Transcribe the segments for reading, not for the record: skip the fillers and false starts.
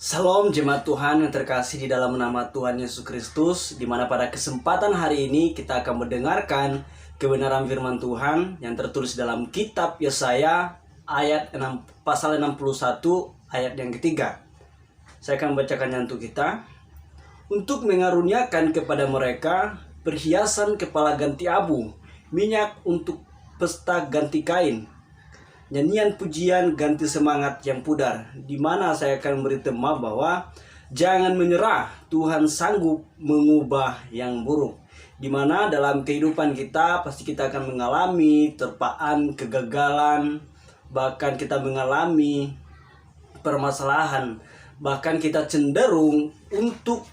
Salam jemaat Tuhan yang terkasih di dalam nama Tuhan Yesus Kristus, di mana pada kesempatan hari ini kita akan mendengarkan kebenaran firman Tuhan yang tertulis dalam kitab Yesaya pasal 61 ayat yang ketiga. Saya akan membacakannya untuk kita. Untuk mengaruniakan kepada mereka perhiasan kepala ganti abu, minyak untuk pesta ganti kain, nyanyian pujian ganti semangat yang pudar. Di mana saya akan memberi tema bahwa jangan menyerah, Tuhan sanggup mengubah yang buruk. Di mana dalam kehidupan kita pasti kita akan mengalami terpaan, kegagalan, bahkan kita mengalami permasalahan. Bahkan kita cenderung untuk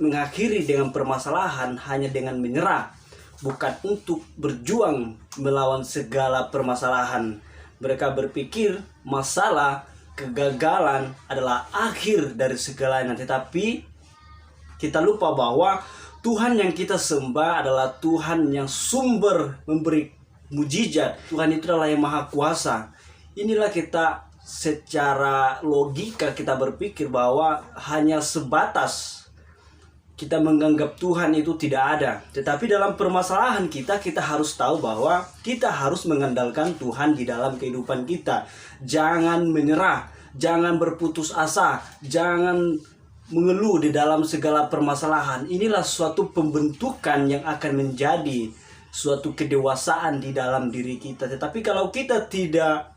mengakhiri dengan permasalahan hanya dengan menyerah, bukan untuk berjuang melawan segala permasalahan. Mereka berpikir masalah, kegagalan adalah akhir dari segalanya. Tetapi kita lupa bahwa Tuhan yang kita sembah adalah Tuhan yang sumber memberi mujizat. Tuhan itu adalah yang maha kuasa. Inilah kita secara logika kita berpikir bahwa hanya sebatas kita menganggap Tuhan itu tidak ada. Tetapi dalam permasalahan kita harus tahu bahwa kita harus mengandalkan Tuhan di dalam kehidupan kita. Jangan menyerah, jangan berputus asa, jangan mengeluh di dalam segala permasalahan. Inilah suatu pembentukan yang akan menjadi suatu kedewasaan di dalam diri kita. Tetapi kalau kita tidak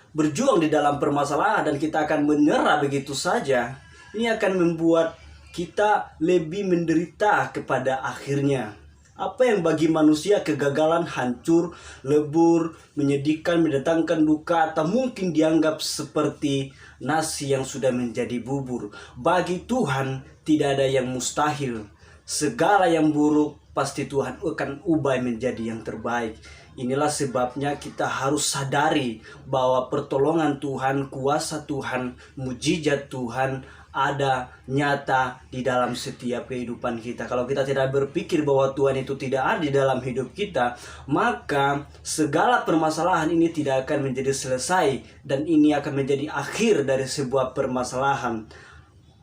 berjuang di dalam permasalahan dan kita akan menyerah begitu saja, ini akan membuat kita lebih menderita kepada akhirnya. Apa yang bagi manusia kegagalan, hancur, lebur, menyedihkan, mendatangkan duka, atau mungkin dianggap seperti nasi yang sudah menjadi bubur, bagi Tuhan tidak ada yang mustahil. Segala yang buruk pasti Tuhan akan ubah menjadi yang terbaik. Inilah sebabnya kita harus sadari bahwa pertolongan Tuhan, kuasa Tuhan, mujizat Tuhan ada nyata di dalam setiap kehidupan kita. Kalau kita tidak berpikir bahwa Tuhan itu tidak ada di dalam hidup kita, maka segala permasalahan ini tidak akan menjadi selesai, dan ini akan menjadi akhir dari sebuah permasalahan.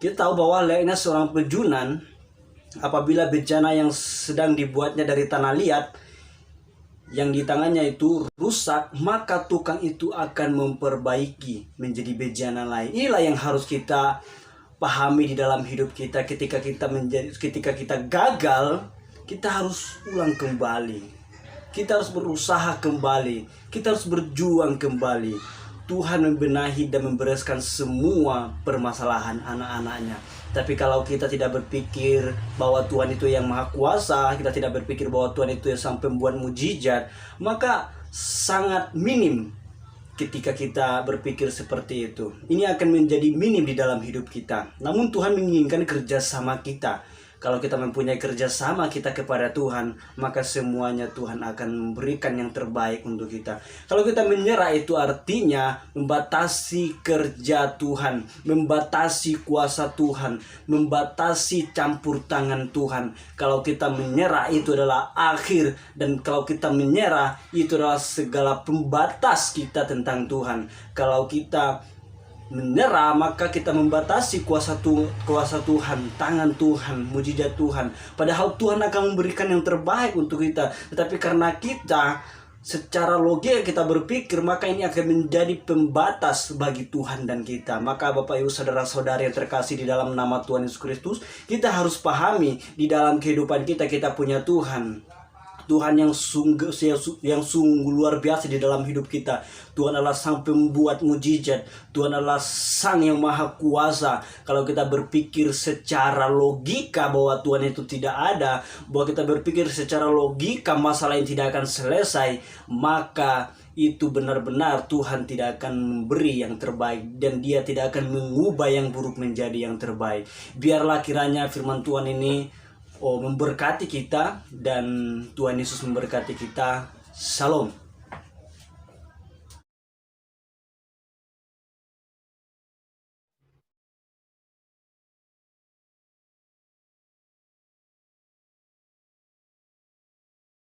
Kita tahu bahwa layaknya seorang pejunan, apabila bejana yang sedang dibuatnya dari tanah liat yang di tangannya itu rusak, maka tukang itu akan memperbaiki menjadi bejana lain. Inilah yang harus kita pahami di dalam hidup kita. Ketika kita gagal, kita harus ulang kembali. Kita harus berusaha kembali. Kita harus berjuang kembali. Tuhan membenahi dan membereskan semua permasalahan anak-anaknya. Tapi kalau kita tidak berpikir bahwa Tuhan itu yang maha kuasa, kita tidak berpikir bahwa Tuhan itu yang sampai membuat mujizat, maka sangat minim ketika kita berpikir seperti itu. Ini akan menjadi minim di dalam hidup kita. Namun Tuhan menginginkan kerjasama kita. Kalau kita mempunyai kerjasama kita kepada Tuhan, maka semuanya Tuhan akan memberikan yang terbaik untuk kita. Kalau kita menyerah, itu artinya membatasi kerja Tuhan, membatasi kuasa Tuhan, membatasi campur tangan Tuhan. Kalau kita menyerah, itu adalah akhir. Dan kalau kita menyerah, itu adalah segala pembatas kita tentang Tuhan. Kalau kita menyerah, maka kita membatasi kuasa Tuhan, tangan Tuhan, mujizat Tuhan. Padahal Tuhan akan memberikan yang terbaik untuk kita. Tetapi karena kita secara logika kita berpikir, maka ini akan menjadi pembatas bagi Tuhan dan kita. Maka Bapak Ibu saudara-saudari yang terkasih di dalam nama Tuhan Yesus Kristus, kita harus pahami di dalam kehidupan kita punya Tuhan. Tuhan yang sungguh luar biasa di dalam hidup kita. Tuhan adalah sang pembuat mujizat. Tuhan adalah sang yang maha kuasa. Kalau kita berpikir secara logika bahwa Tuhan itu tidak ada, bahwa kita berpikir secara logika masalah yang tidak akan selesai, maka itu benar-benar Tuhan tidak akan memberi yang terbaik, dan Dia tidak akan mengubah yang buruk menjadi yang terbaik. Biarlah kiranya firman Tuhan ini memberkati kita, dan Tuhan Yesus memberkati kita. Shalom.